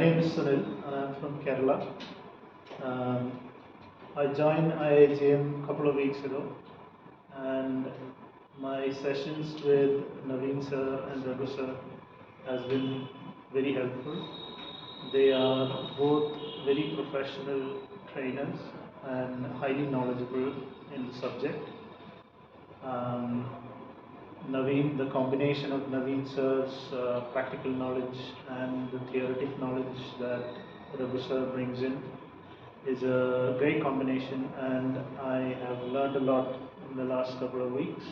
name is Sunil and I'm from Kerala. I joined IIJM a couple of weeks ago, and my sessions with Naveen sir and Raghu sir has been very helpful. They are both very professional trainers and highly knowledgeable in the subject. Naveen, the combination of Naveen sir's practical knowledge and the theoretic knowledge that Raghu sir brings in is a great combination, and I have learned a lot in the last couple of weeks.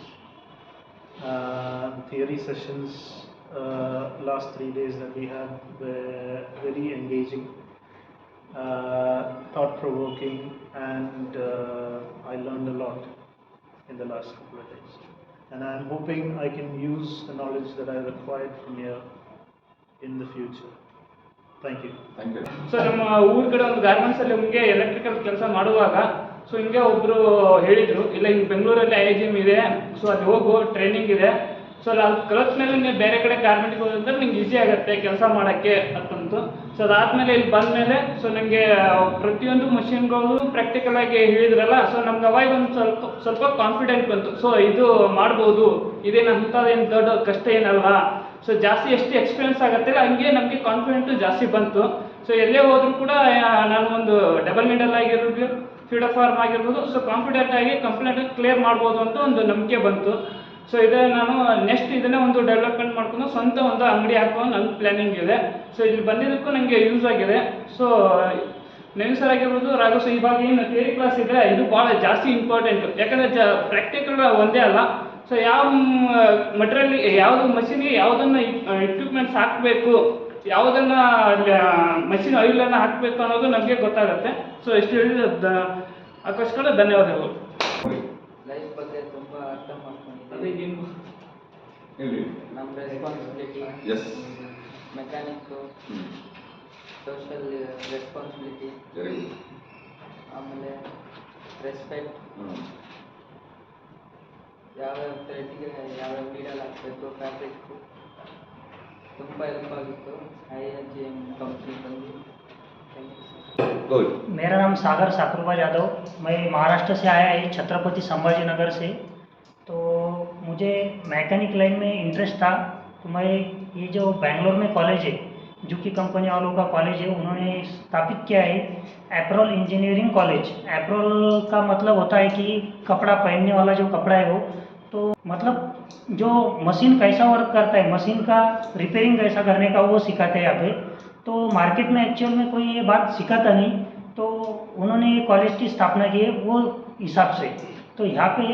Theory sessions last 3 days that we had were very engaging, thought-provoking, and I learned a lot in the last couple of days. And I'm hoping I can use the knowledge that I acquired from here in the future. Thank you. Thank you. So ನಮ್ಮ ಊರ ಕಡೆ ಒಂದು garments ಅಲ್ಲಿ ಹಿಂಗೆ electrical ಕೆಲಸ ಮಾಡುವಾಗ so ಹಿಂಗೆ ಒಬ್ರು ಹೇಳಿದ್ರು, ಇಲ್ಲ ಹಿಂಗೆ ಬೆಂಗಳೂರಲ್ಲಿ IIJM ಇದೆ, ಸೊ ಅಲ್ಲಿ ಹೋಗು, ಟ್ರೈನಿಂಗ್ ಇದೆ, ಸೊ ಅದು ಕಲಿತ ಮೇಲೆ ನೀವು ಬೇರೆ ಕಡೆ ಗಾರ್ಮೆಂಟ್ಗೆ ಹೋದ್ರೆ ನಿಂಗೆ ಈಸಿ ಆಗುತ್ತೆ ಕೆಲಸ ಮಾಡೋಕ್ಕೆ ಅಂತಂತು. ಸೊ ಅದಾದ್ಮೇಲೆ ಇಲ್ಲಿ ಬಂದಮೇಲೆ ಸೊ ನನಗೆ ಪ್ರತಿಯೊಂದು ಮಷಿನ್ಗಳು ಪ್ರಾಕ್ಟಿಕಲ್ ಆಗಿ ಹೇಳಿದ್ರಲ್ಲ, ಸೊ ನಮ್ಗೆ ಅವಾಗ ಒಂದು ಸ್ವಲ್ಪ ಕಾನ್ಫಿಡೆಂಟ್ ಬಂತು. ಸೊ ಇದು ಮಾಡ್ಬೋದು, ಇದೇನು ಅಂಥದ್ದೇನು ದೊಡ್ಡ ಕಷ್ಟ ಏನಲ್ಲ, ಸೊ ಜಾಸ್ತಿ ಎಷ್ಟು ಎಕ್ಸ್ಪೀರಿಯನ್ಸ್ ಆಗುತ್ತಲ್ಲ ಹಂಗೆ ನಮಗೆ ಕಾನ್ಫಿಡೆಂಟು ಜಾಸ್ತಿ ಬಂತು. ಸೊ ಎಲ್ಲೇ ಹೋದ್ರೂ ಕೂಡ ನಾನು ಒಂದು ಡಬಲ್ ಮಿಡಲ್ ಆಗಿರ್ಬೋದು, ಫೀಡರ್ ಫಾರ್ಮ್ ಆಗಿರ್ಬೋದು, ಸೊ ಕಾನ್ಫಿಡೆಂಟ್ ಆಗಿ ಕಂಪ್ಲೀಟ್ ಕ್ಲಿಯರ್ ಮಾಡ್ಬೋದು ಅಂತ ಒಂದು ನಂಬಿಕೆ ಬಂತು. ಸೊ ಇದೇ ನಾನು ನೆಕ್ಸ್ಟ್ ಇದನ್ನೇ ಒಂದು ಡೆವಲಪ್ಮೆಂಟ್ ಮಾಡ್ಕೊಂಡು ಸ್ವಂತ ಒಂದು ಅಂಗಡಿ ಹಾಕೋ ನನ್ನ ಪ್ಲ್ಯಾನಿಂಗ್ ಇದೆ. ಸೊ ಇಲ್ಲಿ ಬಂದಿದ್ದಕ್ಕೂ ನನಗೆ ಯೂಸ್ ಆಗಿದೆ. ಸೊ ನವೀನ್ ಸರ್ ಆಗಿರ್ಬೋದು, ರಾಘು ಸರ್, ಇವಾಗ ಏನು ಥಿಯರಿ ಕ್ಲಾಸ್ ಇದೆ ಇದು ಭಾಳ ಜಾಸ್ತಿ ಇಂಪಾರ್ಟೆಂಟು. ಯಾಕಂದರೆ ಪ್ರಾಕ್ಟಿಕಲ್ ಒಂದೇ ಅಲ್ಲ, ಸೊ ಯಾವ ಮಟೀರಿಯಲ್, ಯಾವುದು ಮಷಿನ್ಗೆ ಯಾವುದನ್ನು ಇಕ್ವಿಪ್ಮೆಂಟ್ಸ್ ಹಾಕಬೇಕು, ಯಾವುದನ್ನು ಮಷಿನ್ ಆಯಿಲನ್ನು ಹಾಕಬೇಕು ಅನ್ನೋದು ನಮಗೆ ಗೊತ್ತಾಗುತ್ತೆ. ಸೊ ಇಷ್ಟು ಹೇಳಿದ ಅದಕ್ಕೋಸ್ಕರ ಧನ್ಯವಾದಗಳು. ಲೈಫ್ ಬಗ್ಗೆ ತುಂಬ ಅರ್ಥ ಮಾಡ್ಕೊಂಡಿದ್ದೀನಿ. ಅದೇನು ನಮ್ಮ ರೆಸ್ಪಾನ್ಸಿಬಿಲಿಟಿ, ಮೆಕ್ಯಾನಿಕ್ಕು, ಸೋಷಲ್ ರೆಸ್ಪಾನ್ಸಿಬಿಲಿಟಿ, ಆಮೇಲೆ ರೆಸ್ಪೆಕ್ಟ್, ಯಾವ್ಯಾವ ಥ್ರೆಡ್ಗೆ ಯಾವ್ಯಾವ ನೀಡಲ್ ಹಾಕಬೇಕು, ಫ್ಯಾಬ್ರಿಕ್ಕು ತುಂಬ ಹೆಲ್ಪ್ ಆಗಿತ್ತು IIJM कंपनी ಬಂದು. मेरा नाम सागर साकुरबा यादव, मैं महाराष्ट्र से आया है, छत्रपति संभाजी नगर से। तो मुझे मैकेनिक लाइन में इंटरेस्ट था, तो मैं ये जो बेंगलोर में कॉलेज है, जुकी कंपनी वालों का कॉलेज है, उन्होंने स्थापित किया है एप्रोल इंजीनियरिंग कॉलेज। एप्रोल का मतलब होता है कि कपड़ा पहनने वाला जो कपड़ा है वो, तो मतलब जो मशीन कैसा वर्क करता है, मशीन का रिपेयरिंग कैसा करने का वो सिखाते हैं यहाँ पे। तो मार्केट में एक्चुअल में कोई ये बात सिखाता नहीं, तो उन्होंने ये कॉलेज की स्थापना की है वो हिसाब से। तो यहाँ पे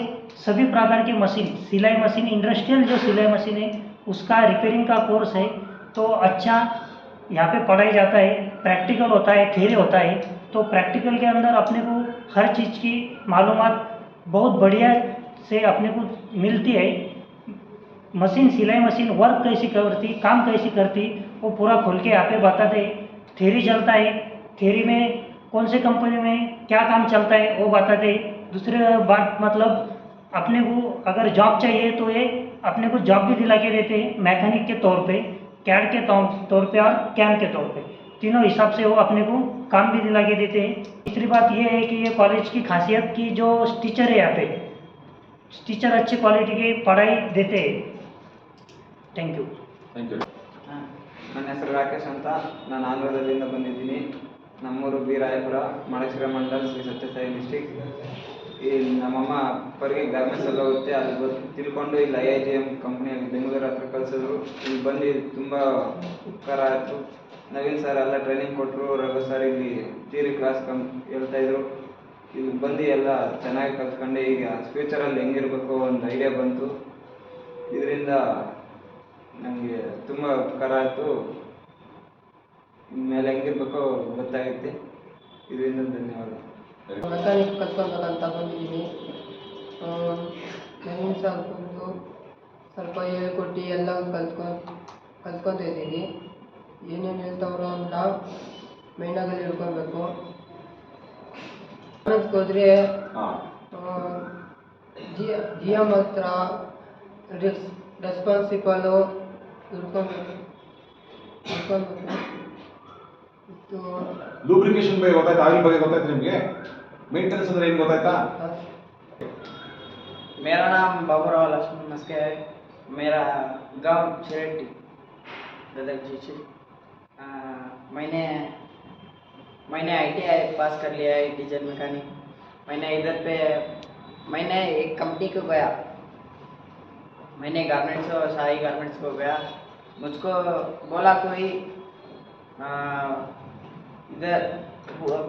सभी प्रकार के मशीन, सिलाई मशीन, इंडस्ट्रियल जो सिलाई मशीन है उसका रिपेयरिंग का कोर्स है। तो अच्छा यहाँ पे पढ़ाई जाता है, प्रैक्टिकल होता है, थ्योरी होता है। तो प्रैक्टिकल के अंदर अपने को हर चीज़ की मालूमात बहुत बढ़िया से अपने को मिलती है। मशीन, सिलाई मशीन वर्क कैसी करती, काम कैसी करती, वो पूरा खोल के यहाँ पे बताते हैं। थ्योरी चलता है, थ्योरी में कौन से कंपनी में क्या काम चलता है वो बताते हैं। दूसरी बात मतलब अपने को अगर जॉब चाहिए तो ये अपने को जॉब भी दिला के देते हैं, मैकेनिक के तौर पे, कैड के तौर पे और कैम के तौर पे, तीनों हिसाब से वो अपने को काम भी दिला के देते हैं। तीसरी बात ये है कि ये कॉलेज की खासियत की जो टीचर है यहाँ पे, टीचर अच्छी क्वालिटी की पढ़ाई देते हैं। Thank you. ನನ್ನ ಹೆಸರು ರಾಕೇಶ್ ಅಂತ, ನಾನು ಆಂಧ್ರದಲ್ಲಿಂದ ಬಂದಿದ್ದೀನಿ. ನಮ್ಮೂರು ಬಿ ರಾಯಪುರ, ಮಳೇಶ್ವರ ಮಂಡಲ್, ಶ್ರೀ ಸತ್ಯಸಾಯಿ ಡಿಸ್ಟಿಕ್. ಈ ನಮ್ಮಮ್ಮ ಪರಿಗೆ ಗಾರ್ಮೆಂಟ್ಸಲ್ಲಿ ಹೋಗುತ್ತೆ, ಅಲ್ಲಿ ತಿಳ್ಕೊಂಡು ಇಲ್ಲಿ IIJM ಕಂಪ್ನಿಯಲ್ಲಿ ಬೆಂಗಳೂರು ಹತ್ರ ಕಳಿಸಿದ್ರು. ಇಲ್ಲಿ ಬಂದು ತುಂಬ ಉಪಕಾರ ಆಯಿತು. ನವೀನ್ ಸರ್ ಎಲ್ಲ ಟ್ರೈನಿಂಗ್ ಕೊಟ್ಟರು, ರಘು ಸರ್ ಇಲ್ಲಿ ಥಿಯರಿ ಕ್ಲಾಸ್ ಹೇಳ್ತಾಯಿದ್ರು. ಇಲ್ಲಿ ಬಂದು ಎಲ್ಲ ಚೆನ್ನಾಗಿ ಕಲ್ತ್ಕೊಂಡು ಈಗ ಫ್ಯೂಚರಲ್ಲಿ ಹೆಂಗಿರಬೇಕು ಒಂದು ಐಡಿಯಾ ಬಂತು. ಇದರಿಂದ ನನಗೆ ತುಂಬ ಉಪಕಾರ ಆಯಿತು. ಇನ್ಮೇಲೆ ಹೆಂಗಿರ್ಬೇಕೋ ಗೊತ್ತಾಗುತ್ತೆ. ಇದರಿಂದ ಧನ್ಯವಾದ. ಮೆಕ್ಯಾನಿಕ್ ಕಲ್ತ್ಕೊಬೇಕಂತ ಬಂದಿದ್ದೀನಿ. ನವೀನ್ ಸರ್ ಬಂದು ಸ್ವಲ್ಪ ಹೇಳ್ಕೊಟ್ಟು ಎಲ್ಲ ಕಲ್ತ್ಕೊತಾ ಇದ್ದೀನಿ. ಏನೇನು ಹೇಳ್ತಾವ್ರೋ ಅಂತ ಮೈಂಡಾಗಲ್ಲಿ ಹಿಡ್ಕೊಬೇಕು. ಹೋದರೆ GM ಹತ್ರ ರೆಸ್ಪಾನ್ಸಿಬಲು ಹಿಡ್ಕೊಬೇಕು. ಇದು ಲೂಬ್ರಿಕೇಶನ್ ಬಗ್ಗೆ ಗೊತ್ತಾಯ್ತಾ? ಆಯಿಲ್ ಬಗ್ಗೆ ಗೊತ್ತಾಯ್ತು ನಿಮಗೆ? ಮೇಂಟೆನೆನ್ಸ್ ಅಂದ್ರೆ ಏನು ಗೊತ್ತಾಯ್ತಾ? मेरा नाम बाबूराव लक्ष्मण मस्के है। मेरा गांव चिरेटी गदग जी। मैंने ITI पास कर लिया है, डीजल मैकेनिक। मैंने इधर पे मैंने एक कंपनी को गया, मैंने गारमेंट्स और शाही गारमेंट्स को गया। मुझको बोला कोई इधर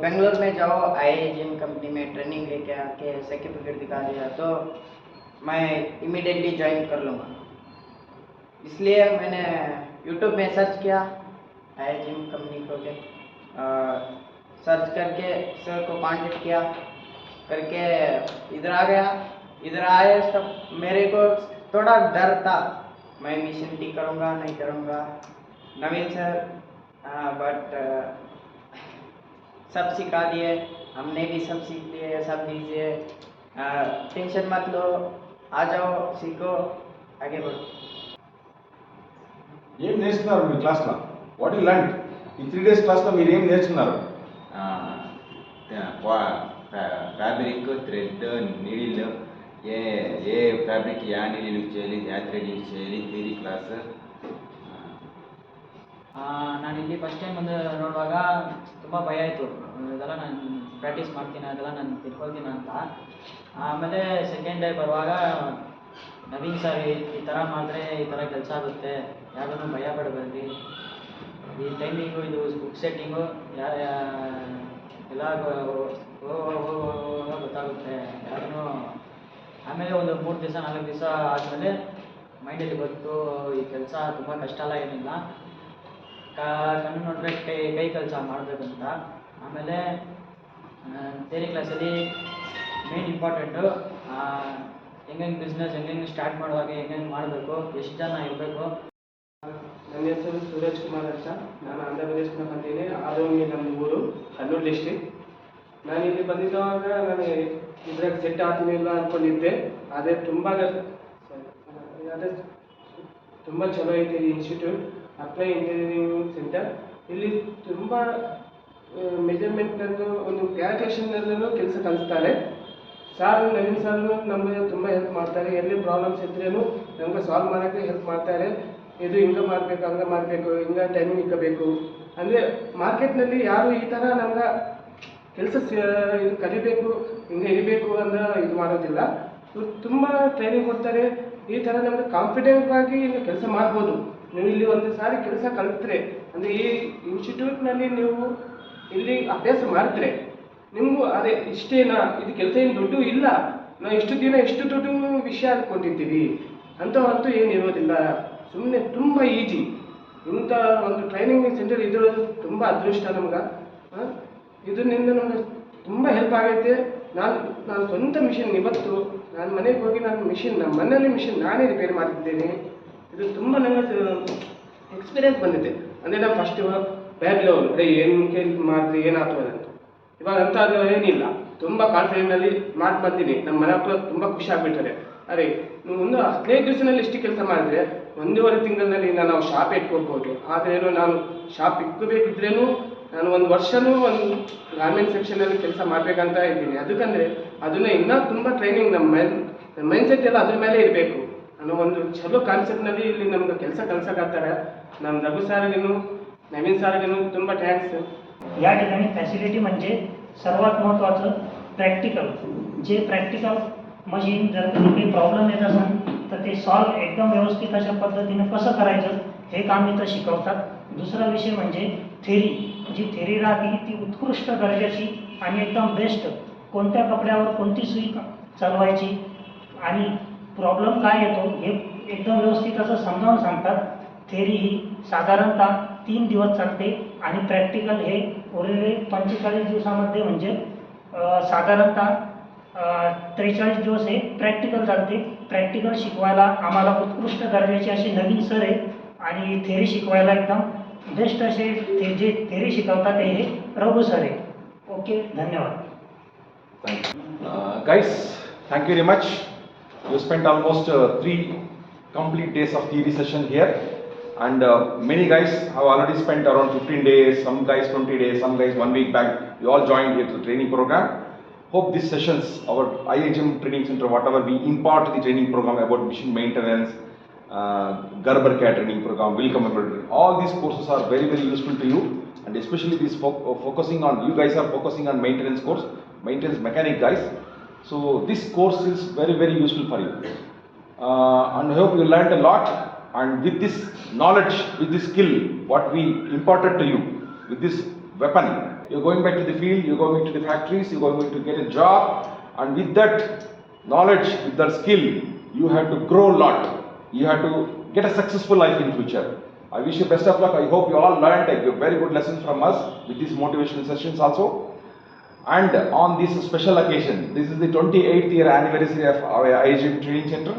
बेंगलोर में जाओ, IIGM कंपनी में ट्रेनिंग लेके आके सर्टिफिकेट दिखा दिया तो मैं इमीडिएटली ज्वाइन कर लूँगा। इसलिए मैंने यूट्यूब में सर्च किया IIGM कंपनी को के सर्च करके सर को कांटेक्ट किया करके इधर आ गया। इधर आए तब मेरे को थोड़ा डर था, मैं मिशन टी करूँगा नहीं करूँगा। नवीन सर बट सब सिखा दिए, हमने भी सब सीख लिए, सब दीजिए, टेंशन मत लो, आ जाओ, सीखो, आगे बढ़ो। ఏం నేర్చుకున్నారు మీ క్లాస్లో? What you learn? ఈ 3 days క్లాస్లో మీరు ఏం నేర్చుకున్నారు? ఫ్యాబ్రిక్, థ్రెడ్, నీడిల్, ఏ ఫ్యాబ్రిక్ యా నీడిల్ యూజ్ చేయాలి, యా థ్రెడ్ యూజ్ చేయాలి, ಥಿಯರಿ ಕ್ಲಾಸ್. ನಾನಿಲ್ಲಿ ಫಸ್ಟ್ ಟೈಮ್ ಬಂದು ನೋಡುವಾಗ ತುಂಬ ಭಯ ಆಯಿತು, ಇದೆಲ್ಲ ನಾನು ಪ್ರಾಕ್ಟೀಸ್ ಮಾಡ್ತೀನಿ, ಅದೆಲ್ಲ ನಾನು ತಿಳ್ಕೊಳ್ತೀನಿ ಅಂತ. ಆಮೇಲೆ ಸೆಕೆಂಡ್ ಡೇ ಬರುವಾಗ ನವೀನ್ ಸರ್ ಈ ಥರ ಮಾಡಿದ್ರೆ ಈ ಥರ ಕೆಲಸ ಆಗುತ್ತೆ, ಯಾವುದನ್ನು ಭಯ ಪಡಬೇಡಿ, ಈ ಟೈಮಿಂಗು, ಇದು ಬುಕ್ ಸೆಟ್ಟಿಂಗು ಎಲ್ಲ ಗೊತ್ತಾಗುತ್ತೆ ಯಾವುದನ್ನು. ಆಮೇಲೆ ಒಂದು 3 ದಿವಸ 4 ದಿವಸ ಆದಮೇಲೆ ಮೈಂಡಲ್ಲಿ ಬಂತು ಈ ಕೆಲಸ ತುಂಬ ಕಷ್ಟ ಎಲ್ಲ ಏನಿಲ್ಲ, ಕಣ್ಣು ನೋಡ್ರೆ ಕೈ ಕೆಲಸ ಮಾಡಬೇಕಂತ. ಆಮೇಲೆ ಥಿಯರಿ ಕ್ಲಾಸಲ್ಲಿ ಮೇನ್ ಇಂಪಾರ್ಟೆಂಟು ಹೆಂಗೆ ಬಿಸ್ನೆಸ್ ಹೆಂಗೆ ಸ್ಟಾರ್ಟ್ ಮಾಡುವಾಗ ಹೆಂಗೆ ಮಾಡಬೇಕು, ಎಷ್ಟು ಜನ ಇರಬೇಕು. ನನ್ನ ಹೆಸರು ಸೂರಜ್ ಕುಮಾರ್ ಅಂತ. ನಾನು ಆಂಧ್ರ ಪ್ರದೇಶದಿಂದ ಬಂದಿದ್ದೀನಿ. ಆರೋಗ್ಯ ನಮ್ಮ ಊರು ಕಣ್ಣೂರು ಡಿಸ್ಟಿಕ್. ನಾನು ಇಲ್ಲಿ ಬಂದಿದ್ದಾಗ ನಾನು ಇದ್ರಾಗ ಸೆಟ್ ಆಗ್ತೀನಿ ಇಲ್ಲ ಅಂದ್ಕೊಂಡಿದ್ದೆ. ಆದರೆ ತುಂಬ ಚಲೋ ಐತೆ ಈ ಇನ್ಸ್ಟಿಟ್ಯೂಟ್, ಅಪ್ಲೈ ಇಂಜಿನಿಯರಿಂಗ್ ಸೆಂಟರ್. ಇಲ್ಲಿ ತುಂಬ ಮೆಜರ್ಮೆಂಟನ್ನು ಒಂದು ಕ್ಯಾಲ್ಕುಲೇಷನ್ನಲ್ಲೂ ಕೆಲಸ ಕಲಿಸ್ತಾರೆ. ಸಾರ್ ನವೀನ್ ಸರ್ ನಮಗೆ ತುಂಬ ಹೆಲ್ಪ್ ಮಾಡ್ತಾರೆ. ಎಲ್ಲಿ ಪ್ರಾಬ್ಲಮ್ಸ್ ಇದ್ರೇನು ನಮಗೆ ಸಾಲ್ವ್ ಮಾಡೋಕ್ಕೆ ಹೆಲ್ಪ್ ಮಾಡ್ತಾರೆ. ಇದು ಹಿಂಗೆ ಮಾಡಬೇಕು, ಹಂಗೆ ಮಾಡಬೇಕು, ಹಿಂಗೆ ಟೈಮಿಂಗ್ ಇಕ್ಕಬೇಕು ಅಂದರೆ ಮಾರ್ಕೆಟ್ನಲ್ಲಿ ಯಾರು ಈ ಥರ ನಮ್ಗೆ ಕೆಲಸ ಇದು ಕಲಿಬೇಕು, ಹಿಂಗೆ ಇರಬೇಕು ಅಂತ ಇದು ಮಾಡೋದಿಲ್ಲ. ಇವ್ರು ತುಂಬ ಟ್ರೈನಿಂಗ್ ಕೊಡ್ತಾರೆ. ಈ ಥರ ನಮಗೆ ಕಾನ್ಫಿಡೆಂಟ್ ಆಗಿ ಇಲ್ಲಿ ಕೆಲಸ ಮಾಡ್ಬೋದು. ನೀವು ಇಲ್ಲಿ ಒಂದು ಸಾರಿ ಕೆಲಸ ಕಲಿತ್ರೆ ಅಂದರೆ ಈ ಇನ್ಸ್ಟಿಟ್ಯೂಟ್ನಲ್ಲಿ ನೀವು ಇಲ್ಲಿ ಅಭ್ಯಾಸ ಮಾಡಿದ್ರೆ ನಿಮಗೂ ಅದೇ ಇಷ್ಟೇನಾ, ಇದು ಕೆಲಸ ಏನು ದುಡ್ಡು ಇಲ್ಲ, ನಾವು ಇಷ್ಟು ದಿನ ಎಷ್ಟು ದುಡ್ಡು ವಿಷಯ ಅಂದ್ಕೊಂಡಿದ್ದೀವಿ ಅಂತೂ ಏನಿರೋದಿಲ್ಲ. ಸುಮ್ಮನೆ ತುಂಬ ಈಜಿ. ಇಂಥ ಒಂದು ಟ್ರೈನಿಂಗ್ ಸೆಂಟರ್ ಇದ್ರದ್ದು ತುಂಬ ಅದೃಷ್ಟ ನಮ್ಗೆ. ಇದರಿಂದ ನಮ್ಗೆ ತುಂಬ ಹೆಲ್ಪ್ ಆಗೈತೆ. ನಾನು ಸ್ವಂತ ಮಿಷಿನ್ ಇವತ್ತು ನಾನು ಮನೆಗೆ ಹೋಗಿ ನಮ್ಮ ಮನೆಯಲ್ಲಿ ಮಿಷಿನ್ ನಾನೇ ರಿಪೇರ್ ಮಾಡ್ತಿದ್ದೇನೆ. ಇದು ತುಂಬ ನನಗೆ ಎಕ್ಸ್ಪೀರಿಯನ್ಸ್ ಬಂದಿದೆ. ಅಂದರೆ ನಾನು ಫಸ್ಟ್ ಬ್ಯಾಗ್ ಲೆವೆಲ್ ಏನು ಮಾಡಿದ್ರೆ ಏನಾಗ್ತದೆ ಅಂತ. ಇವಾಗ ಅಂತ ಅದು ಏನಿಲ್ಲ, ತುಂಬ ಕಾನ್ಫಿಡೆಂಟಲ್ಲಿ ಮಾಡಿ ಬಂದೀನಿ. ನಮ್ಮ ಮನೆ ಹತ್ರ ತುಂಬ ಖುಷಿ ಆಗಿಬಿಟ್ಟಾರೆ. ಅರೆ ನೀವು ಒಂದು 15 ದಿವಸದಲ್ಲಿ ಇಷ್ಟು ಕೆಲಸ ಮಾಡಿದ್ರೆ 1.5 ತಿಂಗಳಲ್ಲಿ ನಾವು ಶಾಪ್ ಇಟ್ಕೊಳ್ಬೋದು. ಆದರೆ ನಾನು ಶಾಪ್ ಇಟ್ಕೋಬೇಕಿದ್ರೇನು ನಾನು 1 ವರ್ಷನೂ ಒಂದು ಗಾರ್ಮೆಂಟ್ ಸೆಕ್ಷನಲ್ಲಿ ಕೆಲಸ ಮಾಡಬೇಕಂತ ಇದ್ದೀನಿ. ಅದಕ್ಕಂದರೆ ಅದನ್ನು ಇನ್ನೂ ತುಂಬ ಟ್ರೈನಿಂಗ್ ನಮ್ಮ ಮೈಂಡ್ಸೆಟ್ ಎಲ್ಲ ಅದ್ರ ಮೇಲೆ ಇರಬೇಕು ಅನ್ನೋ ಒಂದು ಚಲೋ ಕಾನ್ಸೆಪ್ಟ್ನಲ್ಲಿ ಇಲ್ಲಿ ನಮ್ಗೆ ಕೆಲಸ ಕಲ್ಸಕ್ಕಾಗ್ತಾರೆ. ನಮ್ಮ ರಘು ಸಾರಿಗೂ नवीन सारगेनू ತುಂಬ ಥ್ಯಾಂಕ್ಸ್. या ठिकाणी फॅसिलिटी म्हणजे सर्वात महत्त्वाचं प्रॅक्टिकल. जे प्रॅक्टिकल मशीन जर काही प्रॉब्लेम येत असेल तर ते सॉल्व एकदम व्यवस्थित अशा पद्धतीने कसं करायचं हे काम इथं शिकवतात. दुसरा विषय म्हणजे थेरी. जी थेरी राहते ती उत्कृष्ट दर्जाची आणि एकदम बेस्ट. कोणत्या कपड्यावर कोणती सुई चालवायची आणि प्रॉब्लेम काय येतो हे एकदम व्यवस्थित असं समजावून सांगतात. थेरी ही साधारणतः 3 दिवस चालते आणि प्रॅक्टिकल हे उरलेले 45 दिवसामध्ये म्हणजे साधारणतः 43 दिवस हे प्रॅक्टिकल चालते. प्रॅक्टिकल शिकवायला आम्हाला उत्कृष्ट दर्जाचे असे नवीन सर आहे आणि थेरी शिकवायला एकदम बेस्ट असे जे थेरी शिकवतात ते हे रघु सर आहे. ओके, धन्यवाद. Guys, thank you very much. You spent almost 3 complete days of theory session here. And many guys have already spent around 15 days, some guys 20 days, some guys 1 week back. You all joined here to the training program. Hope these sessions, our IHM training center, whatever we impart the training program about machine maintenance, Gerber care training program, welcome everybody. All these courses are very, very useful to you, and especially this focusing on, you guys are focusing on maintenance course, maintenance mechanic guys. So this course is very, very useful for you. And I hope you learned a lot. And with this knowledge, with this skill, what we imparted to you, with this weapon, you're going back to the field, you're going to the factories, you're going to get a job, and with that knowledge, with that skill, you have to grow a lot. You have to get a successful life in future. I wish you best of luck. I hope you all learned a very good lesson from us with these motivational sessions also. And on this special occasion, this is the 28th year anniversary of our IHM Training Center.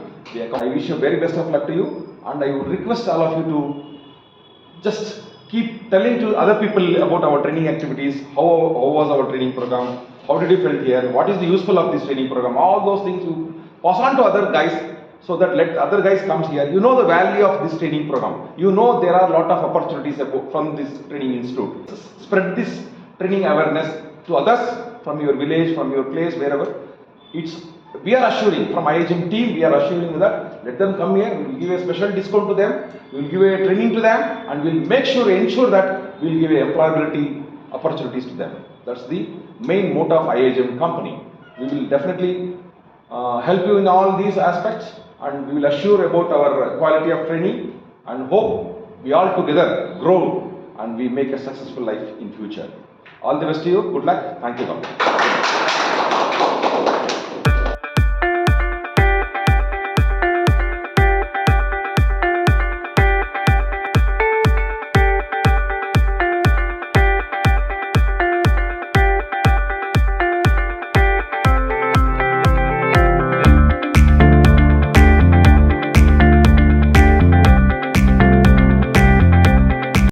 I wish you very best of luck to you. And I would request all of you to just keep telling to other people about our training activities, how was our training program, how did you feel here, what is the useful of this training program, all those things you pass on to other guys, so that let other guys come here. You know the value of this training program. You know there are a lot of opportunities from this training institute. Spread this training awareness to others from your village, from your place, wherever. We are assuring, from IHM team, we are assuring that let them come here, we will give a special discount to them, we will give a training to them, and we will ensure that we will give employability opportunities to them. That's the main motto of IHM company. We will definitely help you in all these aspects, and we will assure about our quality of training, and hope we all together grow and we make a successful life in future. All the best to you. Good luck. Thank you.